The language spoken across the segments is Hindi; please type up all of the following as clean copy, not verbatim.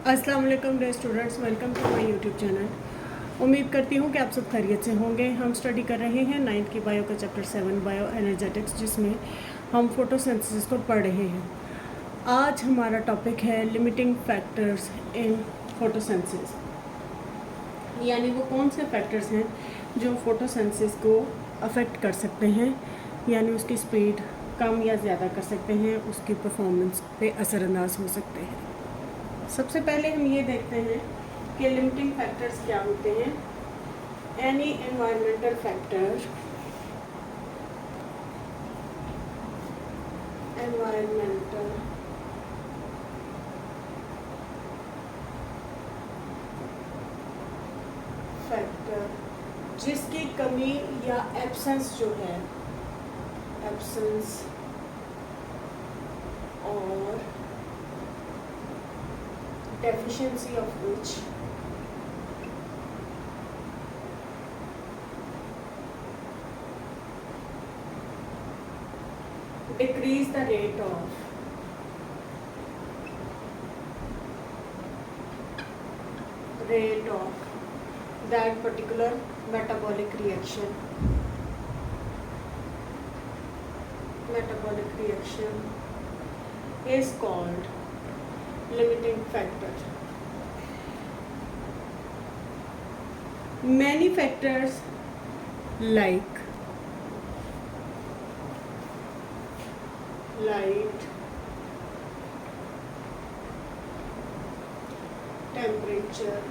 अस्सलाम वालेकुम dear students, welcome to my YouTube channel. उम्मीद करती हूँ कि आप सब खैरियत से होंगे। हम स्टडी कर रहे हैं 9th की बायो का चैप्टर 7 बायो एनर्जेटिक्स, जिसमें हम फोटोसिंथेसिस को पढ़ रहे हैं। आज हमारा टॉपिक है लिमिटिंग फैक्टर्स इन फोटोसिंथेसिस, यानी वो कौन से फैक्टर्स हैं जो फोटोसिंथेसिस को अफेक्ट कर सकते हैं, यानी उसकी स्पीड कम या ज़्यादा कर सकते हैं, उसकी परफॉर्मेंस पे असरअंदाज हो सकते हैं। सबसे पहले हम ये देखते हैं कि लिमिटिंग फैक्टर्स क्या होते हैं। एनी एनवायरमेंटल फैक्टर जिसकी कमी या एब्सेंस जो है, एब्सेंस और deficiency of which decrease the rate of that particular metabolic reaction is called limiting factor. Many factors like light, temperature,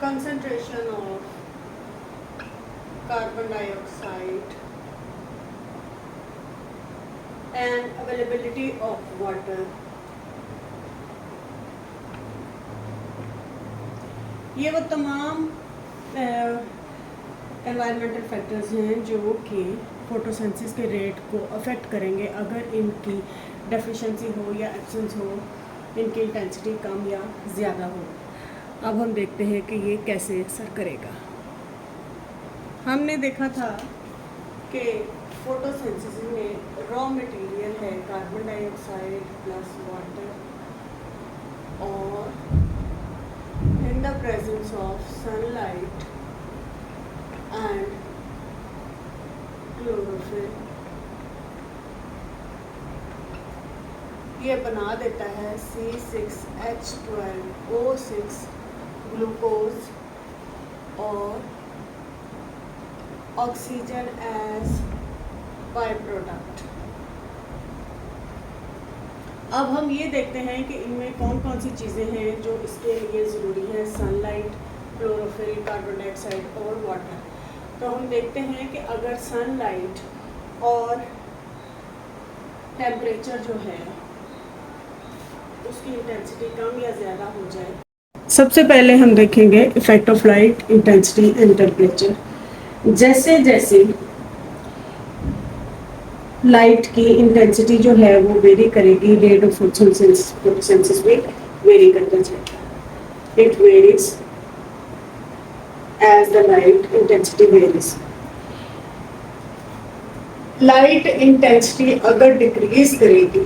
concentration of carbon dioxide and availability of water, ये वो तमाम एनवायरमेंटल फैक्टर्स हैं जो कि फोटोसिंथेसिस के रेट को अफेक्ट करेंगे अगर इनकी डेफिशिएंसी हो या एब्सेंस हो, इनकी इंटेंसिटी कम या ज़्यादा हो। अब हम देखते हैं कि ये कैसे असर करेगा। हमने देखा था कि फोटोसिंथेसिस में रॉ मटेरियल है कार्बन डाइऑक्साइड प्लस वाटर, और in the presence of sunlight and chlorophyll ये बना देता है C6H12O6 ग्लूकोज और ऑक्सीजन एज बाय प्रोडक्ट। अब हम ये देखते हैं कि इनमें कौन कौन सी चीज़ें हैं जो इसके लिए ज़रूरी है, सनलाइट, क्लोरोफिल, कार्बन डाइऑक्साइड और वाटर। तो हम देखते हैं कि अगर सनलाइट और टेम्परेचर जो है उसकी इंटेंसिटी कम या ज़्यादा हो जाए। सबसे पहले हम देखेंगे effect of light, intensity and temperature. जैसे जैसे लाइट की इंटेंसिटी जो है वो वेरी करेगी, रेट ऑफ फोटोसिंथेसिस भी वेरी करता जाएगा। It varies as the light intensity varies. Light intensity अगर डिक्रीज करेगी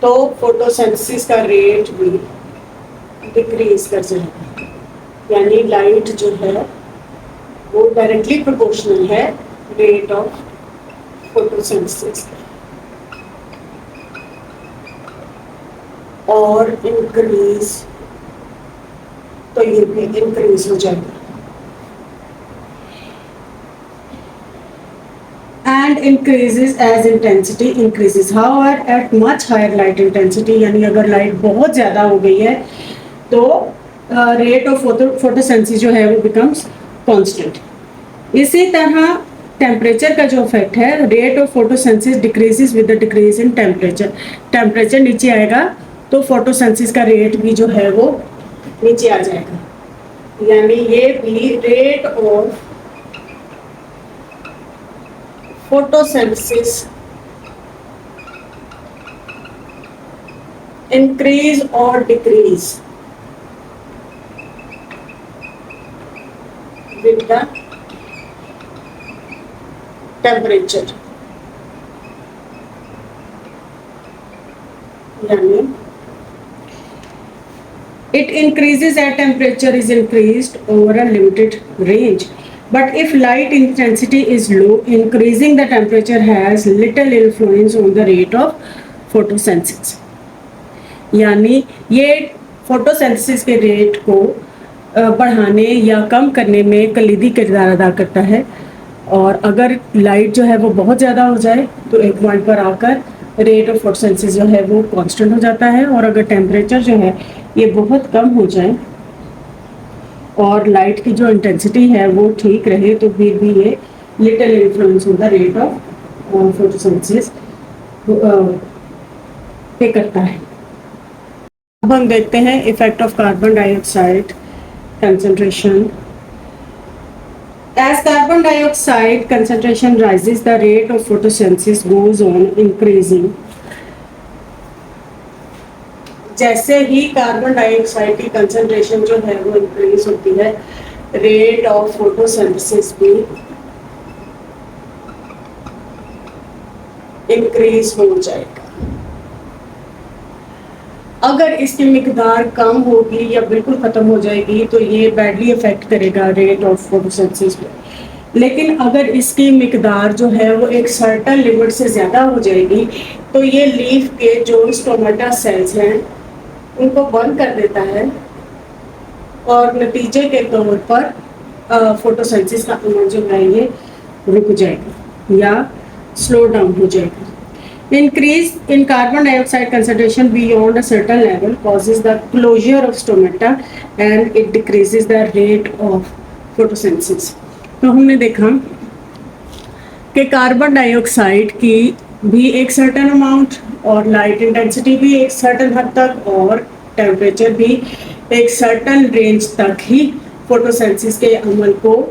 तो फोटोसिंथेसिस का रेट भी डिक्रीज कर जाएगा, यानी लाइट जो है वो डायरेक्टली प्रोपोर्शनल है रेट ऑफ फोटोसिंथेसिस और इंक्रीज, तो ये भी इंक्रीज हो जाएगा। And increases as intensity increases, however at much higher light intensity, यानी अगर लाइट बहुत ज़्यादा हो गई है तो रेट ऑफ फोटोसिंथेसिस जो है वो बिकम्स कांस्टेंट। इसी तरह टेम्परेचर का जो इफेक्ट है, rate of photosynthesis decreases with the decrease in temperature. Temperature नीचे आएगा तो फोटोसिंथेसिस का रेट भी जो है वो नीचे आ जाएगा, यानी ये भी rate of photosynthesis increase or decrease with the temperature, यानी it increases as temperature is increased over a limited range, but if light intensity is low, increasing the temperature has little influence on the rate of photosynthesis. यानी ये फोटोसिंथेसिस के रेट को बढ़ाने या कम करने में कलीदी किरदार अदा करता है, और अगर लाइट जो है वो बहुत ज़्यादा हो जाए तो एक पॉइंट पर आकर रेट ऑफ फोटोसिंथेसिस जो है वो कांस्टेंट हो जाता है, और अगर टेम्परेचर जो है ये बहुत कम हो जाए और लाइट की जो इंटेंसिटी है वो ठीक रहे तो फिर भी ये little influence on the rate of photosynthesis पे करता है। अब हम देखते हैं effect of carbon dioxide concentration. As carbon dioxide concentration rises, the rate of photosynthesis goes on increasing. जैसे ही कार्बन डाइऑक्साइड की कंसंट्रेशन जो है वो इंक्रीज होती है, रेट ऑफ फोटोसिंथेसिस भी इंक्रीज हो जाएगा। अगर इसकी मिकदार कम होगी या बिल्कुल ख़त्म हो जाएगी तो ये बैडली इफेक्ट करेगा रेट ऑफ फोटोसिंथेसिस पे। लेकिन अगर इसकी मिकदार जो है वो एक सर्टेन लिमिट से ज़्यादा हो जाएगी तो ये लीफ के जो स्टोमेटा सेल्स हैं उनको बंद कर देता है, और नतीजे के तौर पर फोटोसिंथेसिस का अमल जो है ये रुक जाएगा या स्लो डाउन हो जाएगा। Increase in carbon dioxide concentration beyond a certain level causes the closure of stomata and it decreases the rate of photosynthesis. तो हमने देखा कि कार्बन डाइऑक्साइड की भी एक सर्टेन अमाउंट और लाइट इंटेंसिटी भी एक सर्टेन हद तक और टेम्परेचर भी एक सर्टेन रेंज तक ही फोटोसिंथेसिस के अमल को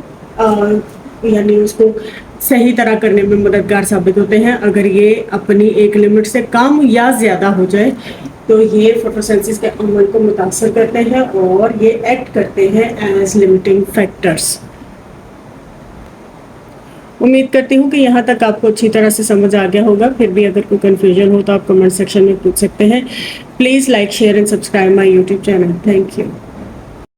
यानी उसको सही तरह करने में मददगार साबित होते हैं। अगर ये अपनी एक लिमिट से कम या ज़्यादा हो जाए तो ये फोटोसिंथेसिस के अमल को मुतासर करते हैं और ये एक्ट करते हैं एज लिमिटिंग फैक्टर्स। उम्मीद करती हूँ कि यहाँ तक आपको अच्छी तरह से समझ आ गया होगा। फिर भी अगर कोई कन्फ्यूजन हो तो आप कमेंट सेक्शन में पूछ सकते हैं। Please like share and subscribe my YouTube channel. Thank you.